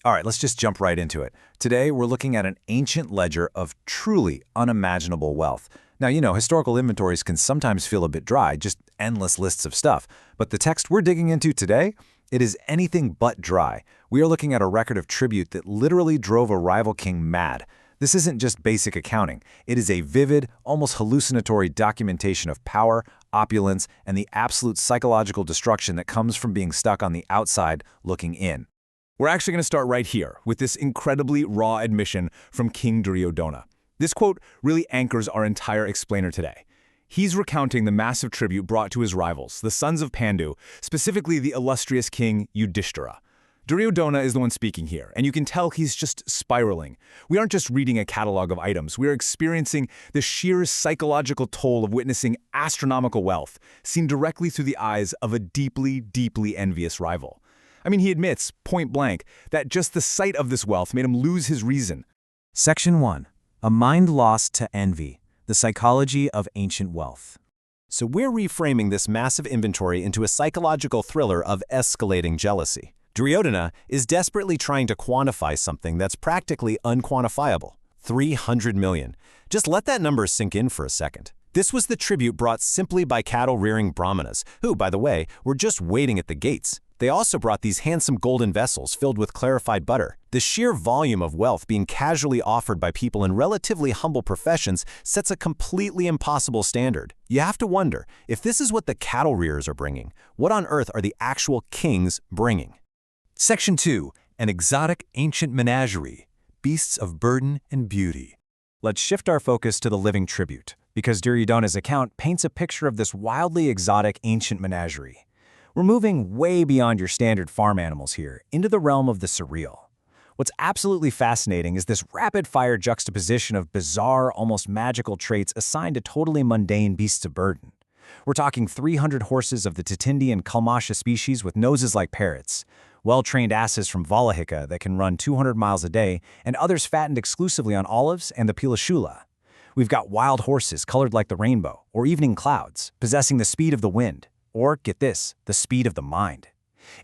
All right, let's just jump right into it. Today, we're looking at an ancient ledger of truly unimaginable wealth. Now, historical inventories can sometimes feel a bit dry, just endless lists of stuff. But the text we're digging into today, it is anything but dry. We are looking at a record of tribute that literally drove a rival king mad. This isn't just basic accounting. It is a vivid, almost hallucinatory documentation of power, opulence, and the absolute psychological destruction that comes from being stuck on the outside looking in. We're actually going to start right here with this incredibly raw admission from King Duryodhana. This quote really anchors our entire explainer today. He's recounting the massive tribute brought to his rivals, the sons of Pandu, specifically the illustrious king Yudhishthira. Duryodhana is the one speaking here, and you can tell he's just spiraling. We aren't just reading a catalog of items, we are experiencing the sheer psychological toll of witnessing astronomical wealth, seen directly through the eyes of a deeply, deeply envious rival. I mean, he admits, point blank, that just the sight of this wealth made him lose his reason. Section 1. A mind lost to envy, the psychology of ancient wealth. So we're reframing this massive inventory into a psychological thriller of escalating jealousy. Duryodhana is desperately trying to quantify something that's practically unquantifiable. 300 million. Just let that number sink in for a second. This was the tribute brought simply by cattle-rearing brahmanas, who, by the way, were just waiting at the gates. They also brought these handsome golden vessels filled with clarified butter. The sheer volume of wealth being casually offered by people in relatively humble professions sets a completely impossible standard. You have to wonder, if this is what the cattle rearers are bringing, what on earth are the actual kings bringing? Section 2. An exotic ancient menagerie, beasts of burden and beauty. Let's shift our focus to the living tribute, because Duryodhana's account paints a picture of this wildly exotic ancient menagerie. We're moving way beyond your standard farm animals here, into the realm of the surreal. What's absolutely fascinating is this rapid-fire juxtaposition of bizarre, almost magical traits assigned to totally mundane beasts of burden. We're talking 300 horses of the Titindi and Kalmasha species with noses like parrots, well-trained asses from Valahika that can run 200 miles a day, and others fattened exclusively on olives and the pilashula. We've got wild horses colored like the rainbow, or evening clouds, possessing the speed of the wind. Or, get this, the speed of the mind.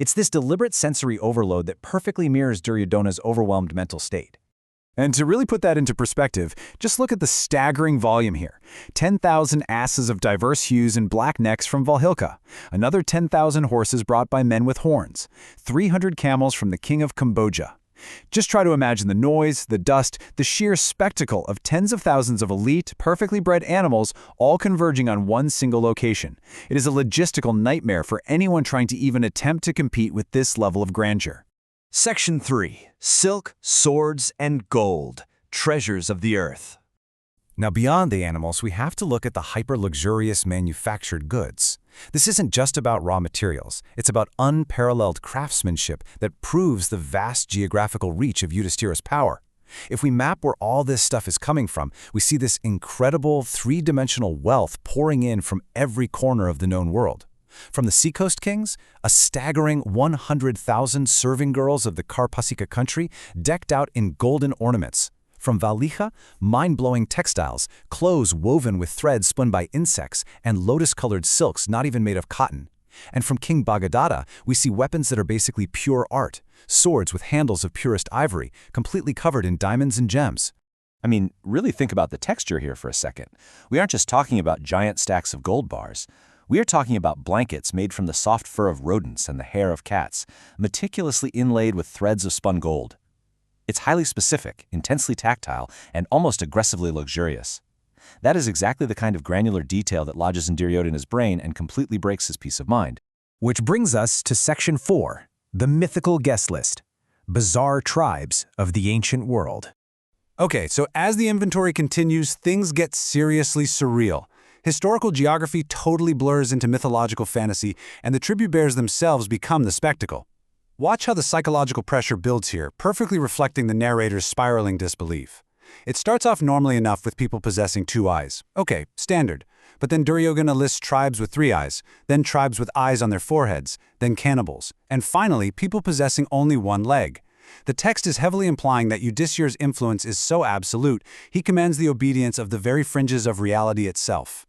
It's this deliberate sensory overload that perfectly mirrors Duryodhana's overwhelmed mental state. And to really put that into perspective, just look at the staggering volume here. 10,000 asses of diverse hues and black necks from Valhilka, another 10,000 horses brought by men with horns, 300 camels from the king of Kamboja. Just try to imagine the noise, the dust, the sheer spectacle of tens of thousands of elite, perfectly bred animals all converging on one single location. It is a logistical nightmare for anyone trying to even attempt to compete with this level of grandeur. Section 3. Silk, swords, and gold, treasures of the earth. Now, beyond the animals, we have to look at the hyper-luxurious manufactured goods. This isn't just about raw materials. It's about unparalleled craftsmanship that proves the vast geographical reach of Yudhishthira's power. If we map where all this stuff is coming from, we see this incredible three-dimensional wealth pouring in from every corner of the known world. From the seacoast kings, a staggering 100,000 serving girls of the Karpasika country decked out in golden ornaments. From Valija, mind-blowing textiles, clothes woven with threads spun by insects, and lotus-colored silks not even made of cotton. And from King Bhagadatta, we see weapons that are basically pure art, swords with handles of purest ivory, completely covered in diamonds and gems. I mean, really think about the texture here for a second. We aren't just talking about giant stacks of gold bars. We are talking about blankets made from the soft fur of rodents and the hair of cats, meticulously inlaid with threads of spun gold. It's highly specific, intensely tactile, and almost aggressively luxurious. That is exactly the kind of granular detail that lodges in Duryodhana's brain and completely breaks his peace of mind. Which brings us to Section 4, the mythical guest list, bizarre tribes of the ancient world. Okay, so as the inventory continues, things get seriously surreal. Historical geography totally blurs into mythological fantasy, and the tribute bearers themselves become the spectacle. Watch how the psychological pressure builds here, perfectly reflecting the narrator's spiraling disbelief. It starts off normally enough with people possessing 2 eyes. Okay, standard. But then Duryodhana lists tribes with 3 eyes, then tribes with eyes on their foreheads, then cannibals, and finally people possessing only 1 leg. The text is heavily implying that Yudhishthira's influence is so absolute, he commands the obedience of the very fringes of reality itself.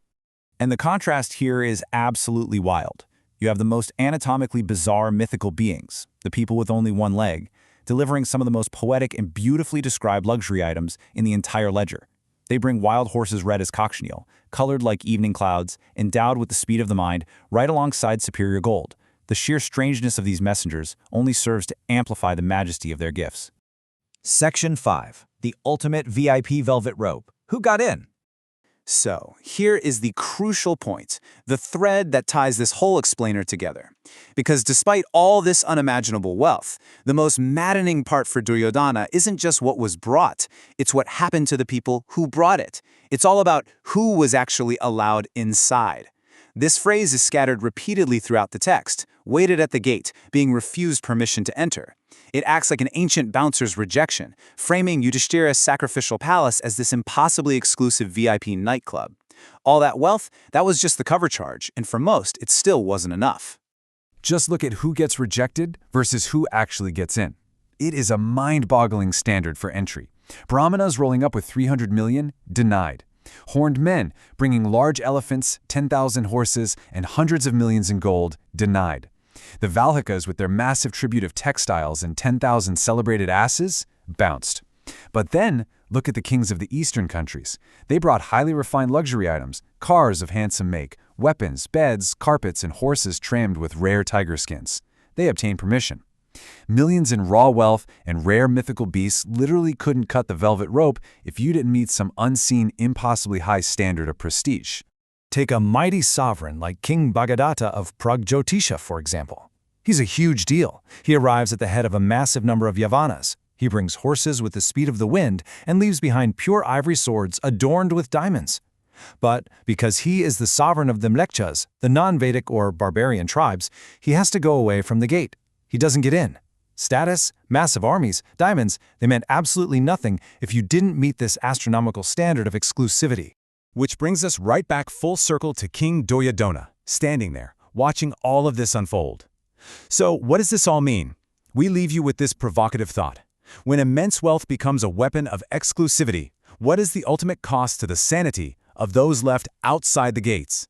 And the contrast here is absolutely wild. You have the most anatomically bizarre mythical beings, the people with only 1 leg, delivering some of the most poetic and beautifully described luxury items in the entire ledger. They bring wild horses red as cochineal, colored like evening clouds, endowed with the speed of the mind, right alongside superior gold. The sheer strangeness of these messengers only serves to amplify the majesty of their gifts. Section 5. The ultimate VIP velvet rope. Who got in? So, here is the crucial point, the thread that ties this whole explainer together. Because despite all this unimaginable wealth, the most maddening part for Duryodhana isn't just what was brought, it's what happened to the people who brought it. It's all about who was actually allowed inside. This phrase is scattered repeatedly throughout the text, waited at the gate, being refused permission to enter. It acts like an ancient bouncer's rejection, framing Yudhishthira's sacrificial palace as this impossibly exclusive VIP nightclub. All that wealth, that was just the cover charge, and for most, it still wasn't enough. Just look at who gets rejected versus who actually gets in. It is a mind-boggling standard for entry. Brahmanas rolling up with 300 million, denied. Horned men bringing large elephants, 10,000 horses, and hundreds of millions in gold, denied. The Valhikas with their massive tribute of textiles and 10,000 celebrated asses, bounced. But then, look at the kings of the eastern countries. They brought highly refined luxury items, cars of handsome make, weapons, beds, carpets, and horses trimmed with rare tiger skins. They obtained permission. Millions in raw wealth and rare mythical beasts literally couldn't cut the velvet rope if you didn't meet some unseen, impossibly high standard of prestige. Take a mighty sovereign like King Bhagadatta of Pragjyotisha, for example. He's a huge deal. He arrives at the head of a massive number of Yavanas. He brings horses with the speed of the wind and leaves behind pure ivory swords adorned with diamonds. But because he is the sovereign of the Mlekchas, the non-Vedic or barbarian tribes, he has to go away from the gate. He doesn't get in. Status, massive armies, diamonds, they meant absolutely nothing if you didn't meet this astronomical standard of exclusivity. Which brings us right back full circle to King Duryodhana, standing there, watching all of this unfold. So what does this all mean? We leave you with this provocative thought. When immense wealth becomes a weapon of exclusivity, what is the ultimate cost to the sanity of those left outside the gates?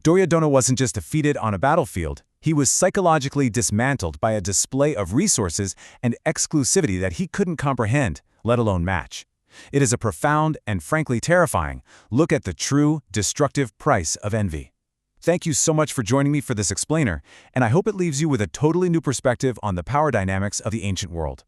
Duryodhana wasn't just defeated on a battlefield, he was psychologically dismantled by a display of resources and exclusivity that he couldn't comprehend, let alone match. It is a profound and frankly terrifying look at the true, destructive price of envy. Thank you so much for joining me for this explainer, and I hope it leaves you with a totally new perspective on the power dynamics of the ancient world.